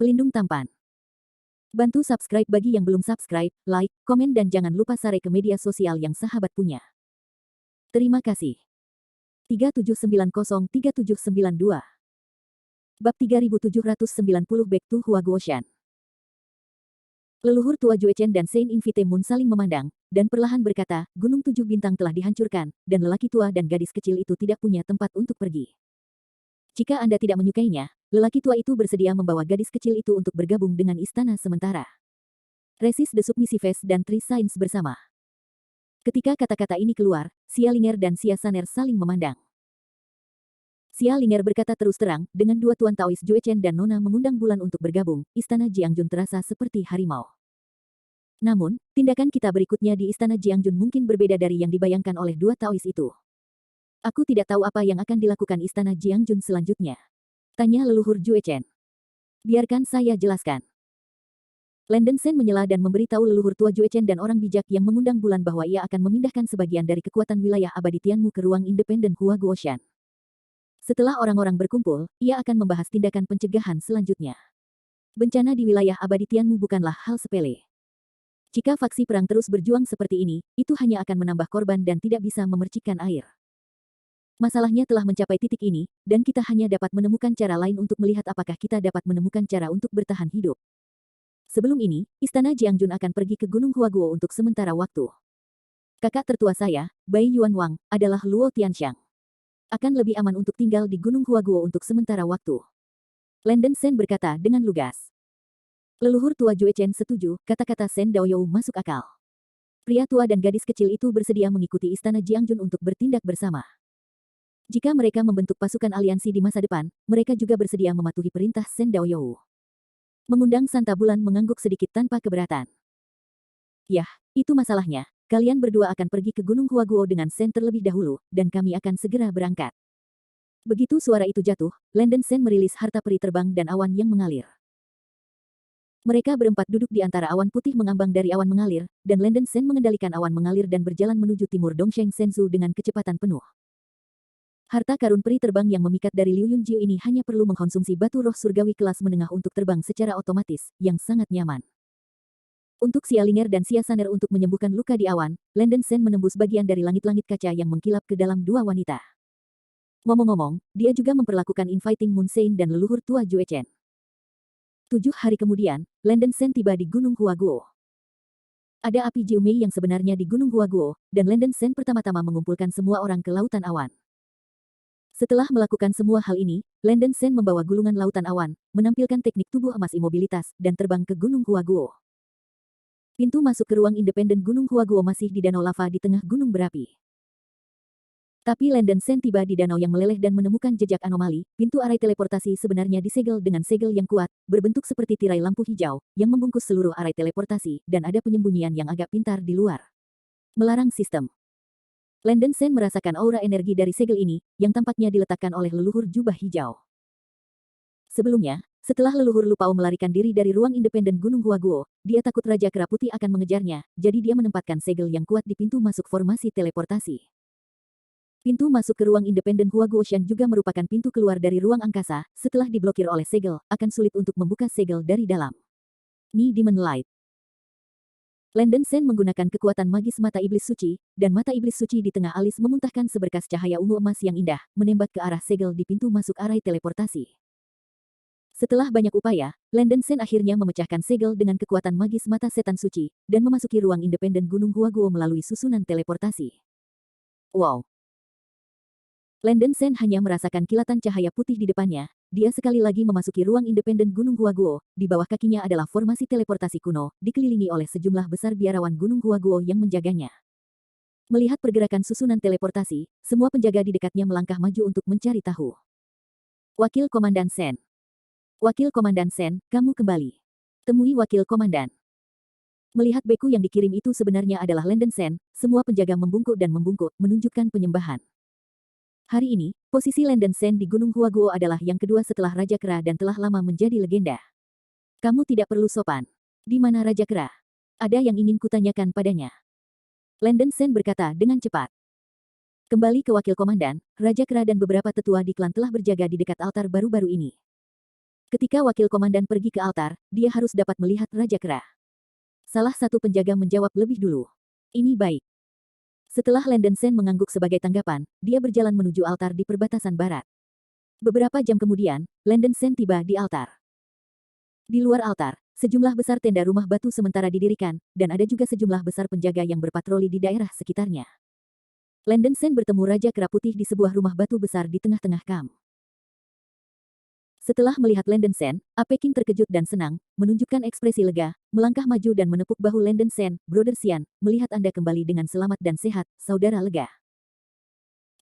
Pelindung tampan. Bantu subscribe bagi yang belum subscribe, like, komen dan jangan lupa share ke media sosial yang sahabat punya. Terima kasih. 37903792 Bab 3790 Back to Huaguoshan. Leluhur tua Jue Chen dan Saint Invite Moon saling memandang, dan perlahan berkata, Gunung Tujuh Bintang telah dihancurkan, dan lelaki tua dan gadis kecil itu tidak punya tempat untuk pergi. Jika Anda tidak menyukainya, lelaki tua itu bersedia membawa gadis kecil itu untuk bergabung dengan istana sementara. Resist the Submissives dan Three Signs bersama. Ketika kata-kata ini keluar, Xia Linger dan Xia Saner saling memandang. Xia Linger berkata terus terang, dengan dua tuan Taois Jue Chen dan Nona mengundang bulan untuk bergabung, istana Jiangjun terasa seperti harimau. Namun, tindakan kita berikutnya di istana Jiangjun mungkin berbeda dari yang dibayangkan oleh dua Taois itu. Aku tidak tahu apa yang akan dilakukan istana Jiangjun selanjutnya. Tanya leluhur Jue Chen. Biarkan saya jelaskan. Landen Sen menyela dan memberitahu leluhur tua Jue Chen dan orang bijak yang mengundang bulan bahwa ia akan memindahkan sebagian dari kekuatan wilayah abadi Tianmu ke ruang independen Huaguoshan. Setelah orang-orang berkumpul, ia akan membahas tindakan pencegahan selanjutnya. Bencana di wilayah abadi Tianmu bukanlah hal sepele. Jika faksi perang terus berjuang seperti ini, itu hanya akan menambah korban dan tidak bisa memercikkan air. Masalahnya telah mencapai titik ini, dan kita hanya dapat menemukan cara lain untuk melihat apakah kita dapat menemukan cara untuk bertahan hidup. Sebelum ini, istana Jiangjun akan pergi ke Gunung Huaguo untuk sementara waktu. Kakak tertua saya, Bai Yuan Wang, adalah Luo Tianxiang. Akan lebih aman untuk tinggal di Gunung Huaguo untuk sementara waktu. Landen Sen berkata dengan lugas. Leluhur tua Jue Chen setuju, kata-kata Sen Daoyou masuk akal. Pria tua dan gadis kecil itu bersedia mengikuti istana Jiangjun untuk bertindak bersama. Jika mereka membentuk pasukan aliansi di masa depan, mereka juga bersedia mematuhi perintah Sen Daoyou. Mengundang Santa Bulan mengangguk sedikit tanpa keberatan. Yah, itu masalahnya. Kalian berdua akan pergi ke Gunung Huaguo dengan Sen terlebih dahulu, dan kami akan segera berangkat. Begitu suara itu jatuh, Landen Sen merilis harta peri terbang dan awan yang mengalir. Mereka berempat duduk di antara awan putih mengambang dari awan mengalir, dan Landen Sen mengendalikan awan mengalir dan berjalan menuju timur Dongsheng Senzu dengan kecepatan penuh. Harta karun peri terbang yang memikat dari Liu Yunjiu ini hanya perlu mengkonsumsi batu roh surgawi kelas menengah untuk terbang secara otomatis, yang sangat nyaman. Untuk Xia Linger dan Xia Saner untuk menyembuhkan luka di awan, Landen Sen menembus bagian dari langit-langit kaca yang mengkilap ke dalam dua wanita. Ngomong-ngomong, dia juga memperlakukan Inviting Moon Sein dan leluhur tua Jue Chen. 7 hari kemudian, Landen Sen tiba di Gunung Huaguo. Ada api Jiumei yang sebenarnya di Gunung Huaguo, dan Landen Sen pertama-tama mengumpulkan semua orang ke lautan awan. Setelah melakukan semua hal ini, Landen Sen membawa gulungan lautan awan, menampilkan teknik tubuh emas imobilitas, dan terbang ke Gunung Huaguo. Pintu masuk ke ruang independen Gunung Huaguo masih di danau lava di tengah gunung berapi. Tapi Landen Sen tiba di danau yang meleleh dan menemukan jejak anomali. Pintu arai teleportasi sebenarnya disegel dengan segel yang kuat, berbentuk seperti tirai lampu hijau, yang membungkus seluruh arai teleportasi, dan ada penyembunyian yang agak pintar di luar. Melarang sistem. Landen Sen merasakan aura energi dari segel ini, yang tampaknya diletakkan oleh leluhur jubah hijau. Sebelumnya, setelah leluhur Lupao melarikan diri dari ruang independen Gunung Huaguo, dia takut Raja Kera Putih akan mengejarnya, jadi dia menempatkan segel yang kuat di pintu masuk formasi teleportasi. Pintu masuk ke ruang independen Huaguoshan juga merupakan pintu keluar dari ruang angkasa, setelah diblokir oleh segel, akan sulit untuk membuka segel dari dalam. Ni Demon Light. Landen Sen menggunakan kekuatan magis mata iblis suci, dan mata iblis suci di tengah alis memuntahkan seberkas cahaya ungu emas yang indah, menembak ke arah segel di pintu masuk arai teleportasi. Setelah banyak upaya, Landen Sen akhirnya memecahkan segel dengan kekuatan magis mata setan suci, dan memasuki ruang independen Gunung Huaguo melalui susunan teleportasi. Wow! Landen Sen hanya merasakan kilatan cahaya putih di depannya, dia sekali lagi memasuki ruang independen Gunung Huaguo, di bawah kakinya adalah formasi teleportasi kuno, dikelilingi oleh sejumlah besar biarawan Gunung Huaguo yang menjaganya. Melihat pergerakan susunan teleportasi, semua penjaga di dekatnya melangkah maju untuk mencari tahu. Wakil Komandan Sen. Wakil Komandan Sen, kamu kembali. Temui Wakil Komandan. Melihat beku yang dikirim itu sebenarnya adalah Landen Sen, semua penjaga membungkuk dan membungkuk, menunjukkan penyembahan. Hari ini, posisi Landen Sen di Gunung Huaguo adalah yang kedua setelah Raja Kera dan telah lama menjadi legenda. Kamu tidak perlu sopan. Di mana Raja Kera? Ada yang ingin kutanyakan padanya. Landen Sen berkata dengan cepat. Kembali ke Wakil Komandan, Raja Kera dan beberapa tetua di klan telah berjaga di dekat altar baru-baru ini. Ketika wakil komandan pergi ke altar, dia harus dapat melihat Raja Kera. Salah satu penjaga menjawab lebih dulu. Ini baik. Setelah Landen Sen mengangguk sebagai tanggapan, dia berjalan menuju altar di perbatasan barat. Beberapa jam kemudian, Landen Sen tiba di altar. Di luar altar, sejumlah besar tenda rumah batu sementara didirikan, dan ada juga sejumlah besar penjaga yang berpatroli di daerah sekitarnya. Landen Sen bertemu Raja Kera Putih di sebuah rumah batu besar di tengah-tengah kamp. Setelah melihat Landen Sen, Ape King terkejut dan senang, menunjukkan ekspresi lega, melangkah maju dan menepuk bahu Landen Sen. Brother Xian, melihat Anda kembali dengan selamat dan sehat, saudara lega.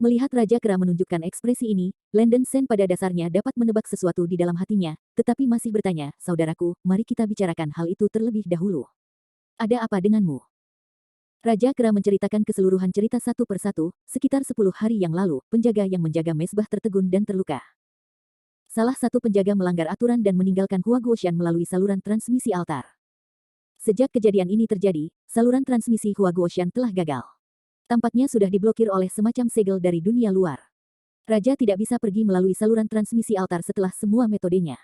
Melihat Raja Kera menunjukkan ekspresi ini, Landen Sen pada dasarnya dapat menebak sesuatu di dalam hatinya, tetapi masih bertanya, saudaraku, mari kita bicarakan hal itu terlebih dahulu. Ada apa denganmu? Raja Kera menceritakan keseluruhan cerita satu persatu. Sekitar 10 hari yang lalu, penjaga yang menjaga mesbah tertegun dan terluka. Salah satu penjaga melanggar aturan dan meninggalkan Hua Guoshan melalui saluran transmisi altar. Sejak kejadian ini terjadi, saluran transmisi Hua Guoshan telah gagal. Tampaknya sudah diblokir oleh semacam segel dari dunia luar. Raja tidak bisa pergi melalui saluran transmisi altar setelah semua metodenya.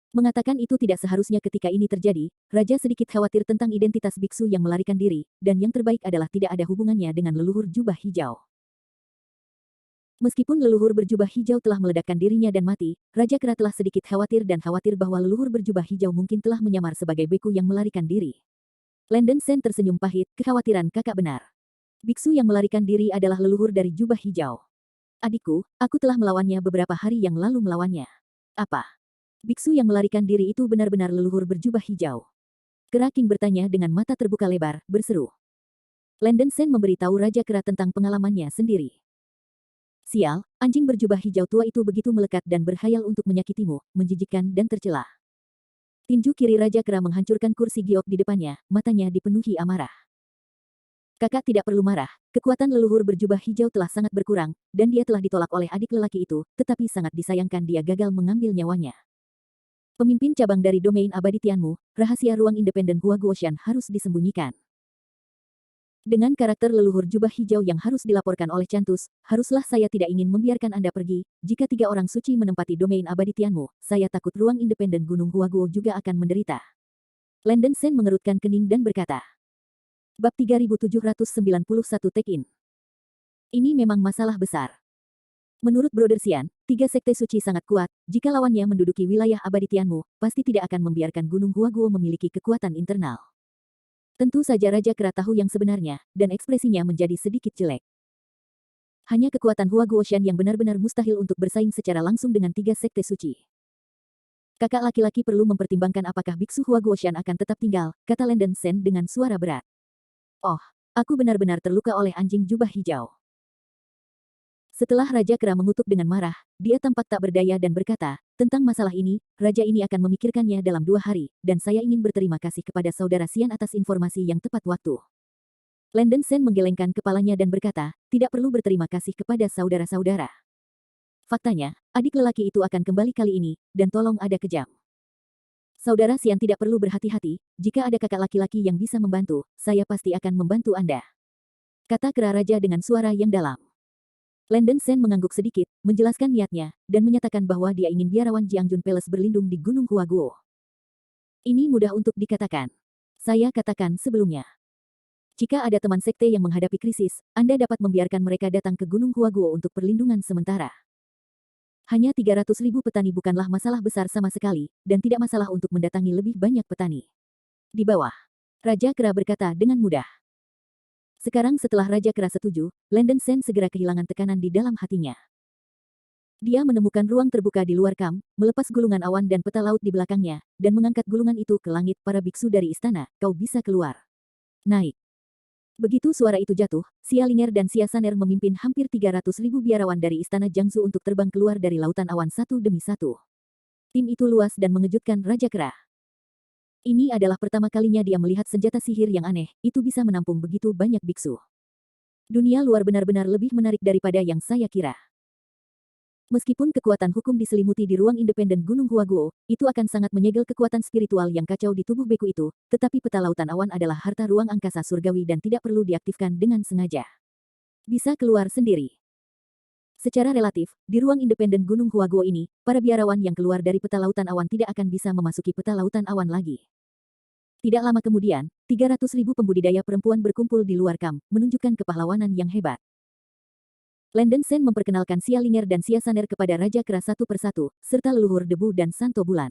Mengatakan itu tidak seharusnya ketika ini terjadi, Raja sedikit khawatir tentang identitas biksu yang melarikan diri, dan yang terbaik adalah tidak ada hubungannya dengan leluhur jubah hijau. Meskipun leluhur berjubah hijau telah meledakkan dirinya dan mati, Raja Kera telah sedikit khawatir bahwa leluhur berjubah hijau mungkin telah menyamar sebagai beku yang melarikan diri. Landen Sen tersenyum pahit, kekhawatiran kakak benar. Biksu yang melarikan diri adalah leluhur dari jubah hijau. Adikku, aku telah melawannya beberapa hari yang lalu melawannya. Apa? Biksu yang melarikan diri itu benar-benar leluhur berjubah hijau. Kera King bertanya dengan mata terbuka lebar, berseru. Landen Sen memberitahu Raja Kera tentang pengalamannya sendiri. Sial, anjing berjubah hijau tua itu begitu melekat dan berhayal untuk menyakitimu, menjijikkan dan tercela. Tinju kiri Raja Kera menghancurkan kursi giok di depannya, matanya dipenuhi amarah. Kakak tidak perlu marah, kekuatan leluhur berjubah hijau telah sangat berkurang, dan dia telah ditolak oleh adik lelaki itu, tetapi sangat disayangkan dia gagal mengambil nyawanya. Pemimpin cabang dari domain abadi Tianmu, rahasia ruang independen Hua Guoshan harus disembunyikan. Dengan karakter leluhur jubah hijau yang harus dilaporkan oleh Cantus, haruslah saya tidak ingin membiarkan Anda pergi. Jika 3 orang suci menempati domain abadi Tianmu, saya takut ruang independen Gunung Huaguo juga akan menderita. Landen Sen mengerutkan kening dan berkata. Bab 3791 Tekin. Ini memang masalah besar. Menurut Brother Xian, 3 sekte suci sangat kuat. Jika lawannya menduduki wilayah abadi Tianmu, pasti tidak akan membiarkan Gunung Huaguo memiliki kekuatan internal. Tentu saja Raja Kera tahu yang sebenarnya, dan ekspresinya menjadi sedikit jelek. Hanya kekuatan Hua Guoshan yang benar-benar mustahil untuk bersaing secara langsung dengan 3 sekte suci. Kakak laki-laki perlu mempertimbangkan apakah biksu Hua Guoshan akan tetap tinggal, kata Landen Sen dengan suara berat. Oh, aku benar-benar terluka oleh anjing jubah hijau. Setelah Raja Kera mengutuk dengan marah, dia tampak tak berdaya dan berkata, tentang masalah ini, Raja ini akan memikirkannya dalam 2 hari, dan saya ingin berterima kasih kepada Saudara Xian atas informasi yang tepat waktu. Landen Sen menggelengkan kepalanya dan berkata, tidak perlu berterima kasih kepada saudara-saudara. Faktanya, adik lelaki itu akan kembali kali ini, dan tolong ada kejam. Saudara Xian tidak perlu berhati-hati, jika ada kakak laki-laki yang bisa membantu, saya pasti akan membantu Anda. Kata Kera Raja dengan suara yang dalam. Landen Sen mengangguk sedikit, menjelaskan niatnya, dan menyatakan bahwa dia ingin biarawan Jiangjun Palace berlindung di Gunung Huaguo. Ini mudah untuk dikatakan. Saya katakan sebelumnya. Jika ada teman sekte yang menghadapi krisis, Anda dapat membiarkan mereka datang ke Gunung Huaguo untuk perlindungan sementara. Hanya 300.000 petani bukanlah masalah besar sama sekali, dan tidak masalah untuk mendatangi lebih banyak petani. Di bawah, Raja Kera berkata dengan mudah. Sekarang setelah Raja Kera setuju, Landen Sen segera kehilangan tekanan di dalam hatinya. Dia menemukan ruang terbuka di luar kamp, melepas gulungan awan dan peta laut di belakangnya, dan mengangkat gulungan itu ke langit. Para biksu dari istana, kau bisa keluar. Naik. Begitu suara itu jatuh, Xia Linger dan Xia Saner memimpin hampir 300.000 biarawan dari istana Jiangsu untuk terbang keluar dari lautan awan satu demi satu. Tim itu luas dan mengejutkan Raja Kera. Ini adalah pertama kalinya dia melihat senjata sihir yang aneh, itu bisa menampung begitu banyak biksu. Dunia luar benar-benar lebih menarik daripada yang saya kira. Meskipun kekuatan hukum diselimuti di ruang independen Gunung Huaguo, itu akan sangat menyegel kekuatan spiritual yang kacau di tubuh beku itu, tetapi peta lautan awan adalah harta ruang angkasa surgawi dan tidak perlu diaktifkan dengan sengaja. Bisa keluar sendiri. Secara relatif, di ruang independen Gunung Huaguo ini, para biarawan yang keluar dari peta lautan awan tidak akan bisa memasuki peta lautan awan lagi. Tidak lama kemudian, 300.000 pembudidaya perempuan berkumpul di luar kamp, menunjukkan kepahlawanan yang hebat. Landen Sen memperkenalkan Xia Linger dan Xia Saner kepada Raja Kera satu persatu, serta leluhur debu dan santo bulan.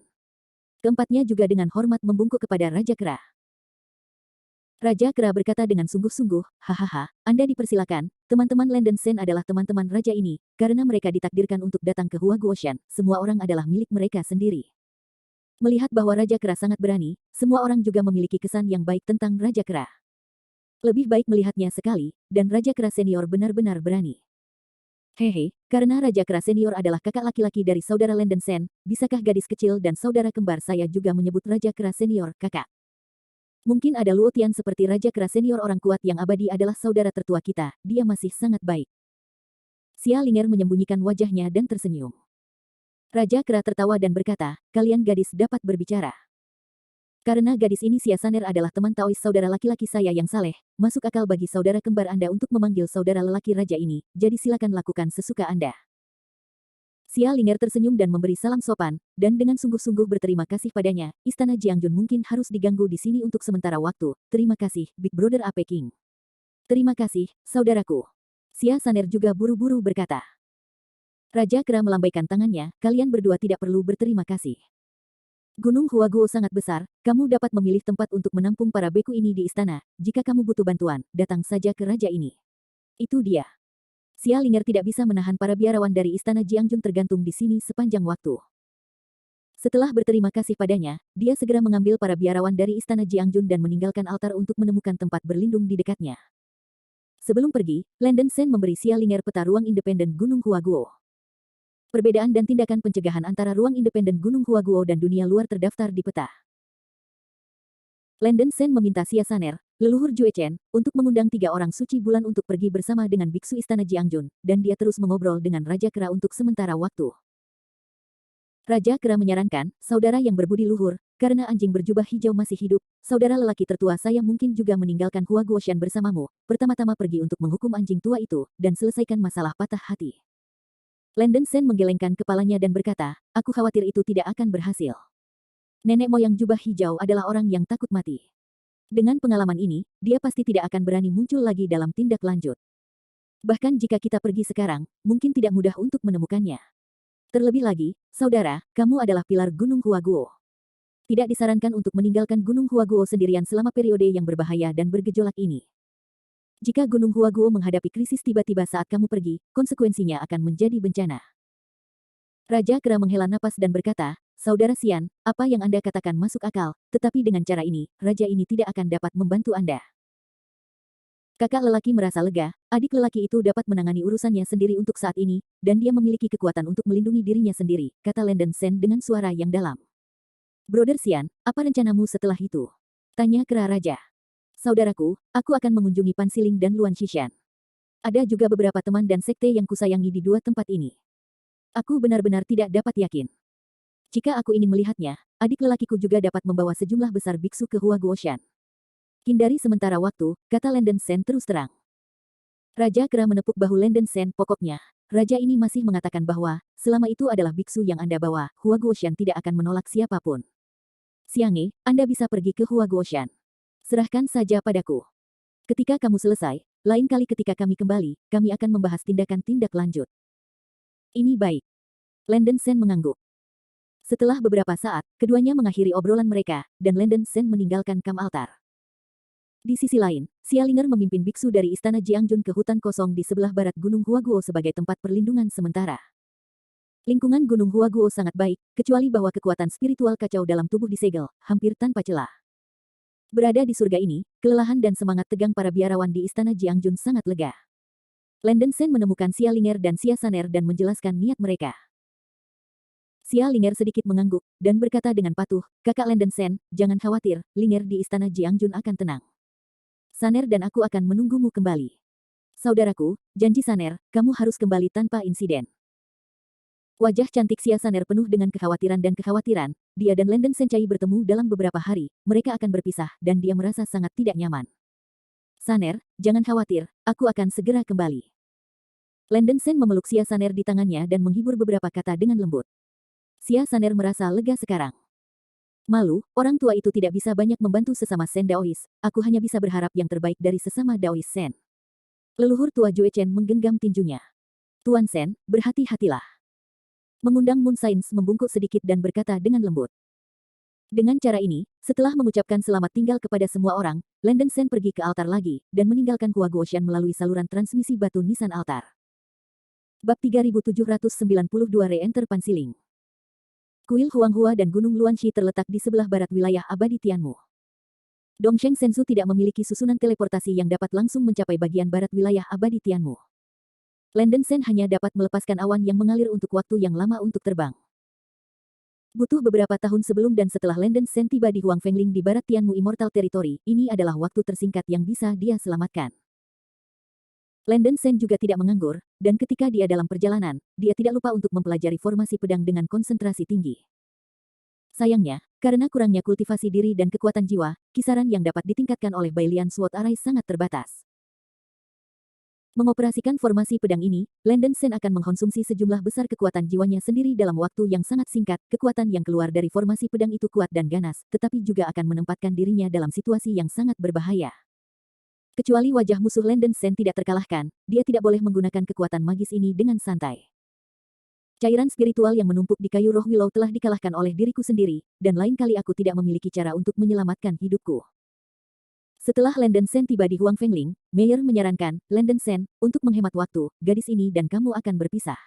Keempatnya juga dengan hormat membungkuk kepada Raja Kera. Raja Kera berkata dengan sungguh-sungguh, hahaha, Anda dipersilakan, teman-teman Landen Sen adalah teman-teman raja ini, karena mereka ditakdirkan untuk datang ke Huaguoshan, semua orang adalah milik mereka sendiri. Melihat bahwa Raja Kera sangat berani, semua orang juga memiliki kesan yang baik tentang Raja Kera. Lebih baik melihatnya sekali, dan Raja Kera senior benar-benar berani. Hehe, karena Raja Kera senior adalah kakak laki-laki dari saudara Landen Sen, bisakah gadis kecil dan saudara kembar saya juga menyebut Raja Kera senior kakak? Mungkin ada Luo Tian seperti Raja Kera senior orang kuat yang abadi adalah saudara tertua kita, dia masih sangat baik. Xia Linger menyembunyikan wajahnya dan tersenyum. Raja Kera tertawa dan berkata, kalian gadis dapat berbicara. Karena gadis ini Xia Saner adalah teman Taois saudara laki-laki saya yang saleh, masuk akal bagi saudara kembar Anda untuk memanggil saudara lelaki raja ini, jadi silakan lakukan sesuka Anda. Xia Linger tersenyum dan memberi salam sopan, dan dengan sungguh-sungguh berterima kasih padanya, Istana Jiangjun mungkin harus diganggu di sini untuk sementara waktu, terima kasih, Big Brother Ape King. Terima kasih, saudaraku. Xia Saner juga buru-buru berkata. Raja Kera melambaikan tangannya, kalian berdua tidak perlu berterima kasih. Gunung Huaguo sangat besar, kamu dapat memilih tempat untuk menampung para beku ini di istana, jika kamu butuh bantuan, datang saja ke raja ini. Itu dia. Xia Linger tidak bisa menahan para biarawan dari istana Jiangjun tergantung di sini sepanjang waktu. Setelah berterima kasih padanya, dia segera mengambil para biarawan dari istana Jiangjun dan meninggalkan altar untuk menemukan tempat berlindung di dekatnya. Sebelum pergi, Landen Sen memberi Xia Linger peta ruang independen Gunung Huaguo. Perbedaan dan tindakan pencegahan antara ruang independen Gunung Huaguo dan dunia luar terdaftar di peta. Landen Sen meminta Xia Saner, leluhur Jue Chen, untuk mengundang 3 orang suci bulan untuk pergi bersama dengan biksu istana Jiangjun, dan dia terus mengobrol dengan Raja Kera untuk sementara waktu. Raja Kera menyarankan, saudara yang berbudi luhur, karena anjing berjubah hijau masih hidup, saudara lelaki tertua saya mungkin juga meninggalkan Huaguoshan bersamamu, pertama-tama pergi untuk menghukum anjing tua itu, dan selesaikan masalah patah hati. Landen Sen menggelengkan kepalanya dan berkata, aku khawatir itu tidak akan berhasil. Nenek moyang jubah hijau adalah orang yang takut mati. Dengan pengalaman ini, dia pasti tidak akan berani muncul lagi dalam tindak lanjut. Bahkan jika kita pergi sekarang, mungkin tidak mudah untuk menemukannya. Terlebih lagi, saudara, kamu adalah pilar Gunung Huaguo. Tidak disarankan untuk meninggalkan Gunung Huaguo sendirian selama periode yang berbahaya dan bergejolak ini. Jika Gunung Huaguo menghadapi krisis tiba-tiba saat kamu pergi, konsekuensinya akan menjadi bencana. Raja Kera menghela napas dan berkata, Saudara Xian, apa yang Anda katakan masuk akal, tetapi dengan cara ini, raja ini tidak akan dapat membantu Anda. Kakak lelaki merasa lega, adik lelaki itu dapat menangani urusannya sendiri untuk saat ini, dan dia memiliki kekuatan untuk melindungi dirinya sendiri, kata Landen Sen dengan suara yang dalam. Brother Xian, apa rencanamu setelah itu? Tanya Kera Raja. Saudaraku, aku akan mengunjungi Pansiling dan Luan Xishan. Ada juga beberapa teman dan sekte yang kusayangi di 2 tempat ini. Aku benar-benar tidak dapat yakin. Jika aku ingin melihatnya, adik lelakiku juga dapat membawa sejumlah besar biksu ke Huaguoshan. Hindari sementara waktu, kata Landen Sen terus terang. Raja Kera menepuk bahu Landen Sen, pokoknya, raja ini masih mengatakan bahwa, selama itu adalah biksu yang Anda bawa, Huaguoshan tidak akan menolak siapapun. Xiang'e, Anda bisa pergi ke Huaguoshan. Serahkan saja padaku. Ketika kamu selesai, lain kali ketika kami kembali, kami akan membahas tindakan-tindak lanjut. Ini baik. Landen Sen mengangguk. Setelah beberapa saat, keduanya mengakhiri obrolan mereka, dan Landen Sen meninggalkan kam altar. Di sisi lain, Xia Linger memimpin biksu dari istana Jiangjun ke hutan kosong di sebelah barat Gunung Huaguo sebagai tempat perlindungan sementara. Lingkungan Gunung Huaguo sangat baik, kecuali bahwa kekuatan spiritual kacau dalam tubuh disegel, hampir tanpa celah. Berada di surga ini, kelelahan dan semangat tegang para biarawan di istana Jiangjun sangat lega. Landen Sen menemukan Xia Linger dan Xia Saner dan menjelaskan niat mereka. Xia Linger sedikit mengangguk, dan berkata dengan patuh, Kakak Landen Sen, jangan khawatir, Linger di istana Jiangjun akan tenang. Saner dan aku akan menunggumu kembali. Saudaraku, janji Saner, kamu harus kembali tanpa insiden. Wajah cantik Xia Saner penuh dengan kekhawatiran dan kekhawatiran, dia dan Landen Sencai bertemu dalam beberapa hari, mereka akan berpisah, dan dia merasa sangat tidak nyaman. Saner, jangan khawatir, aku akan segera kembali. Landen Sen memeluk Xia Saner di tangannya dan menghibur beberapa kata dengan lembut. Xia Saner merasa lega sekarang. Malu, orang tua itu tidak bisa banyak membantu sesama Sen Daois, aku hanya bisa berharap yang terbaik dari sesama Daois Sen. Leluhur tua Jue Chen menggenggam tinjunya. Tuan Sen, berhati-hatilah. Mengundang Moon Sains membungkuk sedikit dan berkata dengan lembut. Dengan cara ini, setelah mengucapkan selamat tinggal kepada semua orang, Landen Sen pergi ke altar lagi, dan meninggalkan Hua Guoshan melalui saluran transmisi batu nisan altar. Bab 3792 Re-enter Pansiling. Kuil Huanghua dan Gunung Luanxi terletak di sebelah barat wilayah abadi Tianmu. Dongsheng Sensu tidak memiliki susunan teleportasi yang dapat langsung mencapai bagian barat wilayah abadi Tianmu. Landen Sen hanya dapat melepaskan awan yang mengalir untuk waktu yang lama untuk terbang. Butuh beberapa tahun sebelum dan setelah Landen Sen tiba di Huang Fengling di barat Tianmu Immortal Territory, ini adalah waktu tersingkat yang bisa dia selamatkan. Landen Sen juga tidak menganggur, dan ketika dia dalam perjalanan, dia tidak lupa untuk mempelajari formasi pedang dengan konsentrasi tinggi. Sayangnya, karena kurangnya kultivasi diri dan kekuatan jiwa, kisaran yang dapat ditingkatkan oleh Bailian Sword Array sangat terbatas. Mengoperasikan formasi pedang ini, Landen Sen akan mengkonsumsi sejumlah besar kekuatan jiwanya sendiri dalam waktu yang sangat singkat. Kekuatan yang keluar dari formasi pedang itu kuat dan ganas, tetapi juga akan menempatkan dirinya dalam situasi yang sangat berbahaya. Kecuali wajah musuh Landen Sen tidak terkalahkan, dia tidak boleh menggunakan kekuatan magis ini dengan santai. Cairan spiritual yang menumpuk di kayu roh willow telah dikalahkan oleh diriku sendiri, dan lain kali aku tidak memiliki cara untuk menyelamatkan hidupku. Setelah Landen Sen tiba di Huang Fengling, Meyer menyarankan, Landen Sen, untuk menghemat waktu, gadis ini dan kamu akan berpisah.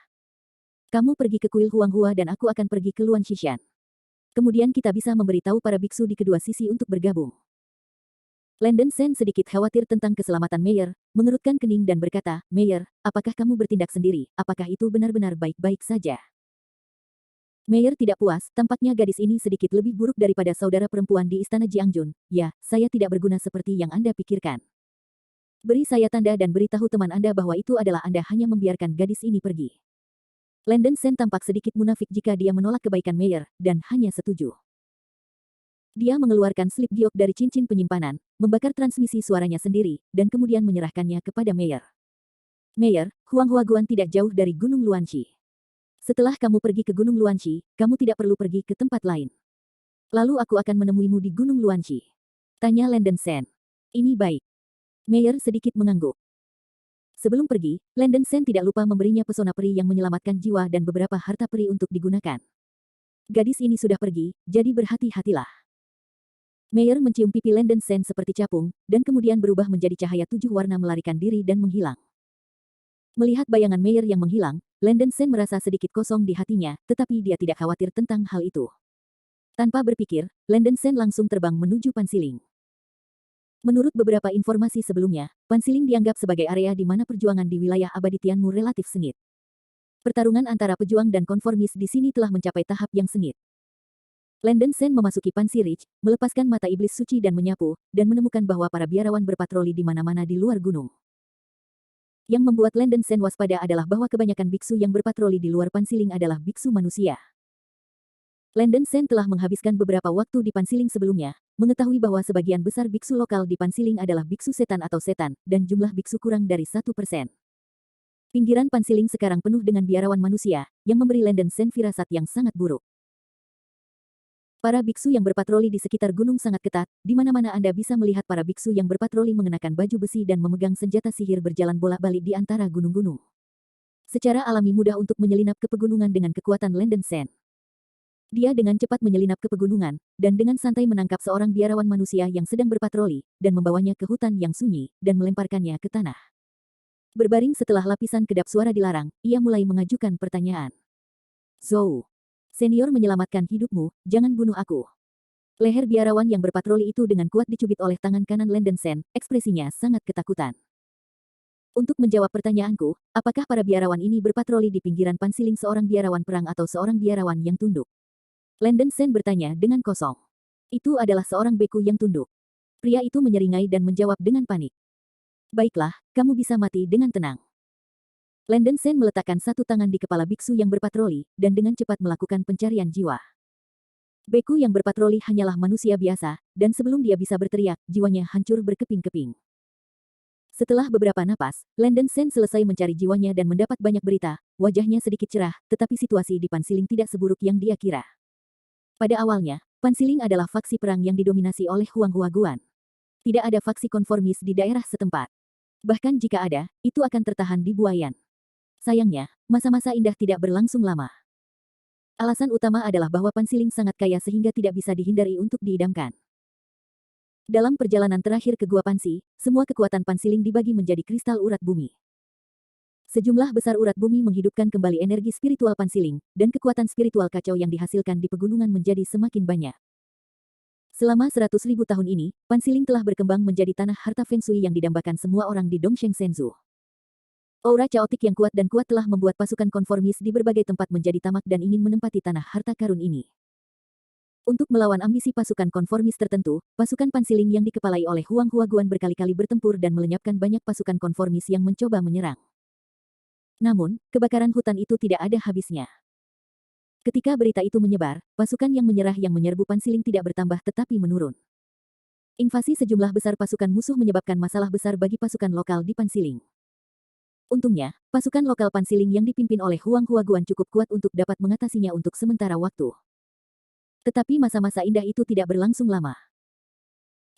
Kamu pergi ke kuil Huanghua dan aku akan pergi ke Luan Xishan. Kemudian kita bisa memberitahu para biksu di kedua sisi untuk bergabung. Landen Sen sedikit khawatir tentang keselamatan Meyer, mengerutkan kening dan berkata, Meyer, apakah kamu bertindak sendiri? Apakah itu benar-benar baik-baik saja? Meyer tidak puas, tampaknya gadis ini sedikit lebih buruk daripada saudara perempuan di istana Jiangjun. Ya, saya tidak berguna seperti yang Anda pikirkan. Beri saya tanda dan beritahu teman Anda bahwa itu adalah Anda hanya membiarkan gadis ini pergi. Landen Sen tampak sedikit munafik jika dia menolak kebaikan Meyer, dan hanya setuju. Dia mengeluarkan slip giok dari cincin penyimpanan, membakar transmisi suaranya sendiri, dan kemudian menyerahkannya kepada Meyer. Meyer, Huanghua Guan tidak jauh dari Gunung Luanxi. Setelah kamu pergi ke Gunung Luanxi, kamu tidak perlu pergi ke tempat lain. Lalu aku akan menemuimu di Gunung Luanxi. Tanya Landen Sen. Ini baik. Meyer sedikit mengangguk. Sebelum pergi, Landen Sen tidak lupa memberinya pesona peri yang menyelamatkan jiwa dan beberapa harta peri untuk digunakan. Gadis ini sudah pergi, jadi berhati-hatilah. Meyer mencium pipi Landen Sen seperti capung, dan kemudian berubah menjadi cahaya 7 warna melarikan diri dan menghilang. Melihat bayangan Meyer yang menghilang, Landen Sen merasa sedikit kosong di hatinya, tetapi dia tidak khawatir tentang hal itu. Tanpa berpikir, Landen Sen langsung terbang menuju Pansiling. Menurut beberapa informasi sebelumnya, Pansiling dianggap sebagai area di mana perjuangan di wilayah abadi Tianmu relatif sengit. Pertarungan antara pejuang dan konformis di sini telah mencapai tahap yang sengit. Landen Sen memasuki Pansi Ridge, melepaskan mata iblis suci dan menyapu, dan menemukan bahwa para biarawan berpatroli di mana-mana di luar gunung. Yang membuat Landen Sen waspada adalah bahwa kebanyakan biksu yang berpatroli di luar Pansiling adalah biksu manusia. Landen Sen telah menghabiskan beberapa waktu di Pansiling sebelumnya, mengetahui bahwa sebagian besar biksu lokal di Pansiling adalah biksu setan atau setan, dan jumlah biksu kurang dari 1%. Pinggiran Pansiling sekarang penuh dengan biarawan manusia, yang memberi Landen Sen firasat yang sangat buruk. Para biksu yang berpatroli di sekitar gunung sangat ketat, di mana-mana Anda bisa melihat para biksu yang berpatroli mengenakan baju besi dan memegang senjata sihir berjalan bolak-balik di antara gunung-gunung. Secara alami mudah untuk menyelinap ke pegunungan dengan kekuatan Landen Sen. Dia dengan cepat menyelinap ke pegunungan, dan dengan santai menangkap seorang biarawan manusia yang sedang berpatroli, dan membawanya ke hutan yang sunyi, dan melemparkannya ke tanah. Berbaring setelah lapisan kedap suara dilarang, ia mulai mengajukan pertanyaan. Zhou. Senior menyelamatkan hidupmu, jangan bunuh aku. Leher biarawan yang berpatroli itu dengan kuat dicubit oleh tangan kanan Landen Sen, ekspresinya sangat ketakutan. Untuk menjawab pertanyaanku, apakah para biarawan ini berpatroli di pinggiran Pansiling seorang biarawan perang atau seorang biarawan yang tunduk? Landen Sen bertanya dengan kosong. Itu adalah seorang beku yang tunduk. Pria itu menyeringai dan menjawab dengan panik. Baiklah, kamu bisa mati dengan tenang. Landen Sen meletakkan satu tangan di kepala biksu yang berpatroli, dan dengan cepat melakukan pencarian jiwa. Beku yang berpatroli hanyalah manusia biasa, dan sebelum dia bisa berteriak, jiwanya hancur berkeping-keping. Setelah beberapa napas, Landon Sen selesai mencari jiwanya dan mendapat banyak berita. Wajahnya sedikit cerah, tetapi situasi di Pansiling tidak seburuk yang dia kira. Pada awalnya, Pansiling adalah faksi perang yang didominasi oleh Huang Huaguan. Tidak ada faksi konformis di daerah setempat. Bahkan jika ada, itu akan tertahan di Buayan. Sayangnya, masa-masa indah tidak berlangsung lama. Alasan utama adalah bahwa Pansiling sangat kaya sehingga tidak bisa dihindari untuk diidamkan. Dalam perjalanan terakhir ke Gua Pansi, semua kekuatan Pansiling dibagi menjadi kristal urat bumi. Sejumlah besar urat bumi menghidupkan kembali energi spiritual Pansiling, dan kekuatan spiritual kacau yang dihasilkan di pegunungan menjadi semakin banyak. Selama 100.000 tahun ini, Pansiling telah berkembang menjadi tanah harta Feng Shui yang didambakan semua orang di Dongsheng Shenzhou. Aura caotik yang kuat dan kuat telah membuat pasukan konformis di berbagai tempat menjadi tamak dan ingin menempati tanah harta karun ini. Untuk melawan ambisi pasukan konformis tertentu, pasukan Pansiling yang dikepalai oleh Huang Huaguan berkali-kali bertempur dan melenyapkan banyak pasukan konformis yang mencoba menyerang. Namun, kebakaran hutan itu tidak ada habisnya. Ketika berita itu menyebar, pasukan yang menyerbu Pansiling tidak bertambah tetapi menurun. Invasi sejumlah besar pasukan musuh menyebabkan masalah besar bagi pasukan lokal di Pansiling. Untungnya, pasukan lokal Pansiling yang dipimpin oleh Huang Huaguan cukup kuat untuk dapat mengatasinya untuk sementara waktu. Tetapi masa-masa indah itu tidak berlangsung lama.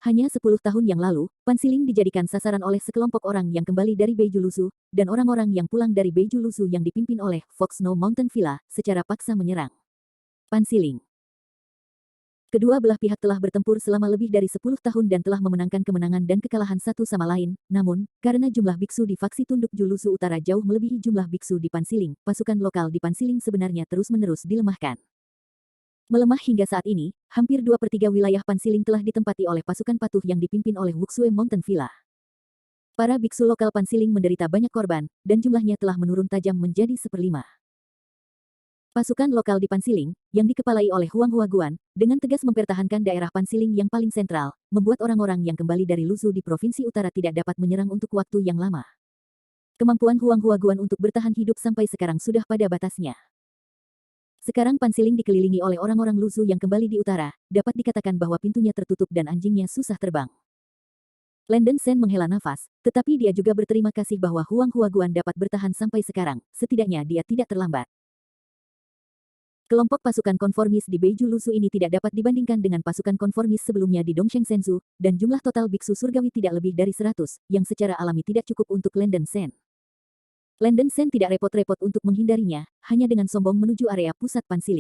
Hanya 10 tahun yang lalu, Pansiling dijadikan sasaran oleh sekelompok orang yang kembali dari Beijulusu, dan orang-orang yang pulang dari Beijulusu yang dipimpin oleh Fox Snow Mountain Villa, secara paksa menyerang Pansiling. Kedua belah pihak telah bertempur selama lebih dari 10 tahun dan telah memenangkan kemenangan dan kekalahan satu sama lain, namun, karena jumlah biksu di faksi tunduk Julusu Utara jauh melebihi jumlah biksu di Pansiling, pasukan lokal di Pansiling sebenarnya terus-menerus dilemahkan. Melemah hingga saat ini, hampir 2/3 wilayah Pansiling telah ditempati oleh pasukan patuh yang dipimpin oleh Wuxue Mountain Villa. Para biksu lokal Pansiling menderita banyak korban, dan jumlahnya telah menurun tajam menjadi 1/5. Pasukan lokal di Pansiling, yang dikepalai oleh Huang Huaguan, dengan tegas mempertahankan daerah Pansiling yang paling sentral, membuat orang-orang yang kembali dari Lusu di Provinsi Utara tidak dapat menyerang untuk waktu yang lama. Kemampuan Huang Huaguan untuk bertahan hidup sampai sekarang sudah pada batasnya. Sekarang Pansiling dikelilingi oleh orang-orang Lusu yang kembali di utara, dapat dikatakan bahwa pintunya tertutup dan anjingnya susah terbang. Landon Sen menghela nafas, tetapi dia juga berterima kasih bahwa Huang Huaguan dapat bertahan sampai sekarang, setidaknya dia tidak terlambat. Kelompok pasukan konformis di Beiju Lusu ini tidak dapat dibandingkan dengan pasukan konformis sebelumnya di Dongsheng Shenzhou, dan jumlah total biksu surgawi tidak lebih dari 100, yang secara alami tidak cukup untuk Landon Sen. Landon Sen tidak repot-repot untuk menghindarinya, hanya dengan sombong menuju area pusat Pansiling.